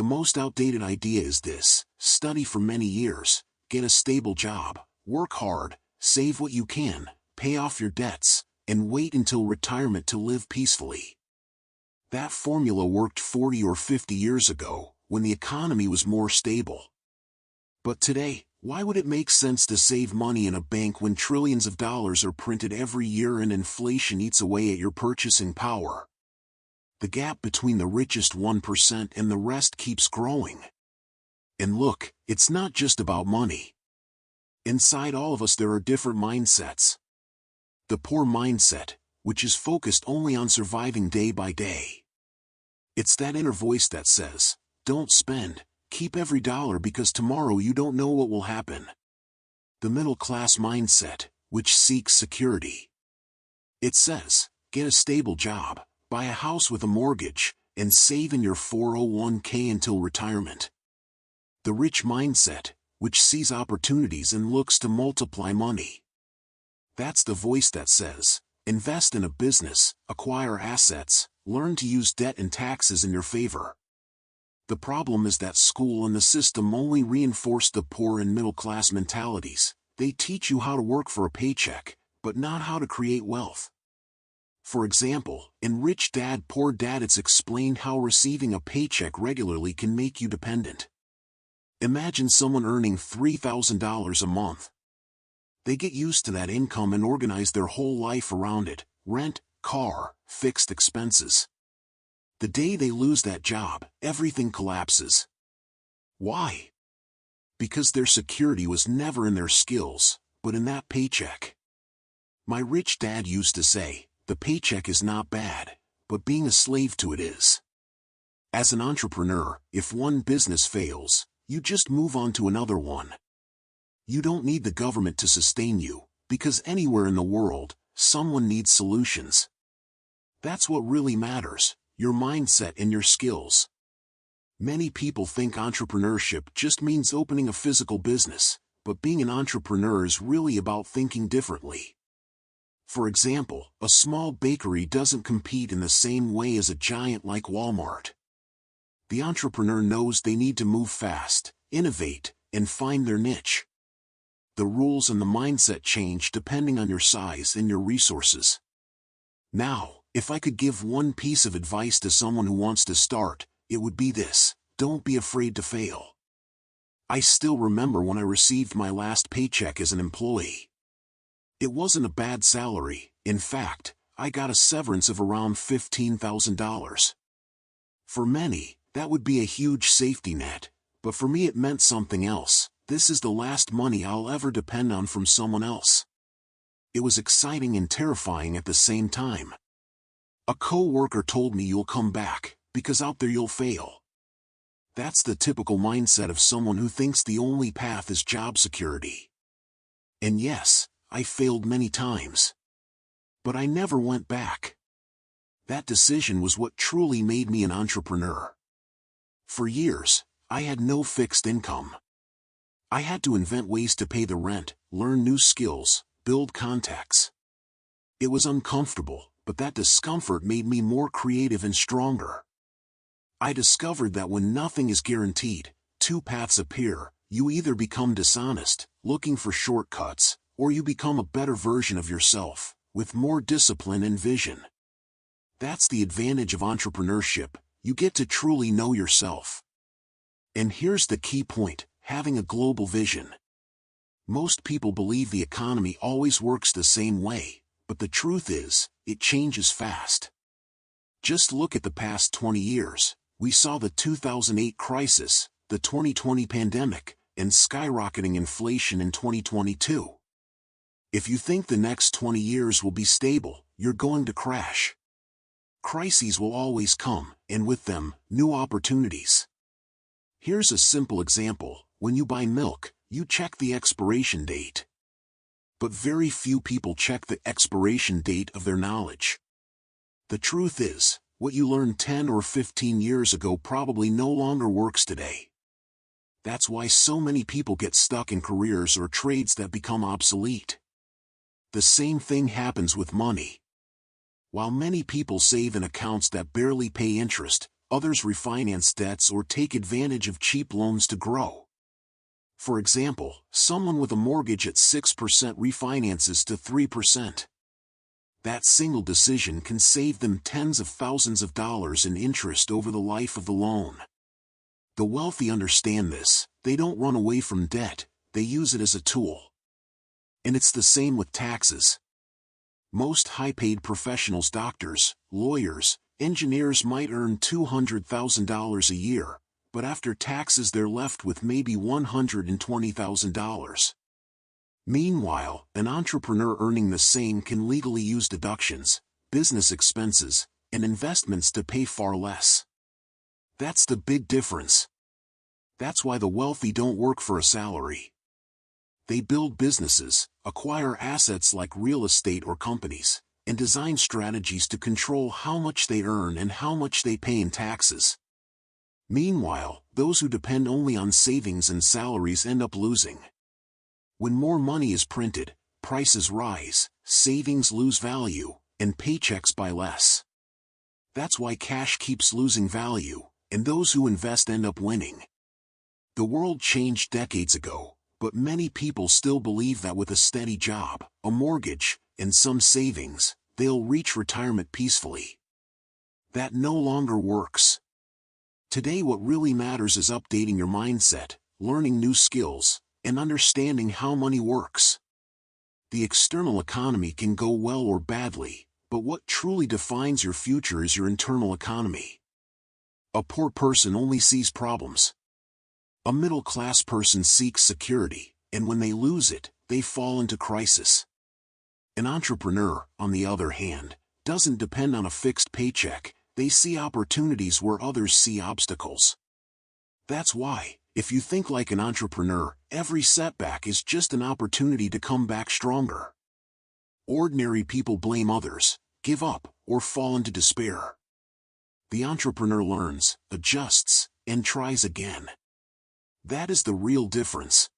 The most outdated idea is this: study for many years, get a stable job, work hard, save what you can, pay off your debts, and wait until retirement to live peacefully. That formula worked 40 or 50 years ago, when the economy was more stable. But today, why would it make sense to save money in a bank when trillions of dollars are printed every year and inflation eats away at your purchasing power? The gap between the richest 1% and the rest keeps growing. And look, it's not just about money. Inside all of us there are different mindsets. The poor mindset, which is focused only on surviving day by day. It's that inner voice that says, "Don't spend, keep every dollar because tomorrow you don't know what will happen." The middle-class mindset, which seeks security. It says, get a stable job, buy a house with a mortgage, and save in your 401k until retirement. The rich mindset, which sees opportunities and looks to multiply money. That's the voice that says, invest in a business, acquire assets, learn to use debt and taxes in your favor. The problem is that school and the system only reinforce the poor and middle-class mentalities. They teach you how to work for a paycheck, but not how to create wealth. For example, in Rich Dad Poor Dad it's explained how receiving a paycheck regularly can make you dependent. Imagine someone earning $3,000 a month. They get used to that income and organize their whole life around it: rent, car, fixed expenses. The day they lose that job, everything collapses. Why? Because their security was never in their skills, but in that paycheck. My rich dad used to say, the paycheck is not bad, but being a slave to it is. As an entrepreneur, if one business fails, you just move on to another one. You don't need the government to sustain you, because anywhere in the world, someone needs solutions. That's what really matters, your mindset and your skills. Many people think entrepreneurship just means opening a physical business, but being an entrepreneur is really about thinking differently. For example, a small bakery doesn't compete in the same way as a giant like Walmart. The entrepreneur knows they need to move fast, innovate, and find their niche. The rules and the mindset change depending on your size and your resources. Now, if I could give one piece of advice to someone who wants to start, it would be this: don't be afraid to fail. I still remember when I received my last paycheck as an employee. It wasn't a bad salary. In fact, I got a severance of around $15,000. For many, that would be a huge safety net, but for me it meant something else. This is the last money I'll ever depend on from someone else. It was exciting and terrifying at the same time. A co-worker told me you'll come back, because out there you'll fail. That's the typical mindset of someone who thinks the only path is job security. And yes, I failed many times. But I never went back. That decision was what truly made me an entrepreneur. For years, I had no fixed income. I had to invent ways to pay the rent, learn new skills, build contacts. It was uncomfortable, but that discomfort made me more creative and stronger. I discovered that when nothing is guaranteed, two paths appear: you either become dishonest, looking for shortcuts, or you become a better version of yourself, with more discipline and vision. That's the advantage of entrepreneurship: you get to truly know yourself. And here's the key point: having a global vision. Most people believe the economy always works the same way, but the truth is, it changes fast. Just look at the past 20 years. We saw the 2008 crisis, the 2020 pandemic, and skyrocketing inflation in 2022. If you think the next 20 years will be stable, you're going to crash. Crises will always come, and with them, new opportunities. Here's a simple example: when you buy milk, you check the expiration date. But very few people check the expiration date of their knowledge. The truth is, what you learned 10 or 15 years ago probably no longer works today. That's why so many people get stuck in careers or trades that become obsolete. The same thing happens with money. While many people save in accounts that barely pay interest, Others refinance debts or take advantage of cheap loans to grow. For example, someone with a mortgage at 6% refinances to 3%. That single decision can save them tens of thousands of dollars in interest over the life of the loan. The wealthy understand this. They don't run away from debt, they use it as a tool. And it's the same with taxes. Most high-paid professionals, doctors, lawyers, engineers might earn $200,000 a year, but after taxes they're left with maybe $120,000. Meanwhile, an entrepreneur earning the same can legally use deductions, business expenses, and investments to pay far less. That's the big difference. That's why the wealthy don't work for a salary. They build businesses, acquire assets like real estate or companies, and design strategies to control how much they earn and how much they pay in taxes. Meanwhile, those who depend only on savings and salaries end up losing. When more money is printed, prices rise, savings lose value, and paychecks buy less. That's why cash keeps losing value, and those who invest end up winning. The world changed decades ago, but many people still believe that with a steady job, a mortgage, and some savings, they'll reach retirement peacefully. That no longer works. Today what really matters is updating your mindset, learning new skills, and understanding how money works. The external economy can go well or badly, but what truly defines your future is your internal economy. A poor person only sees problems. A middle-class person seeks security, and when they lose it, they fall into crisis. An entrepreneur, on the other hand, doesn't depend on a fixed paycheck. They see opportunities where others see obstacles. That's why, if you think like an entrepreneur, every setback is just an opportunity to come back stronger. Ordinary people blame others, give up, or fall into despair. The entrepreneur learns, adjusts, and tries again. That is the real difference.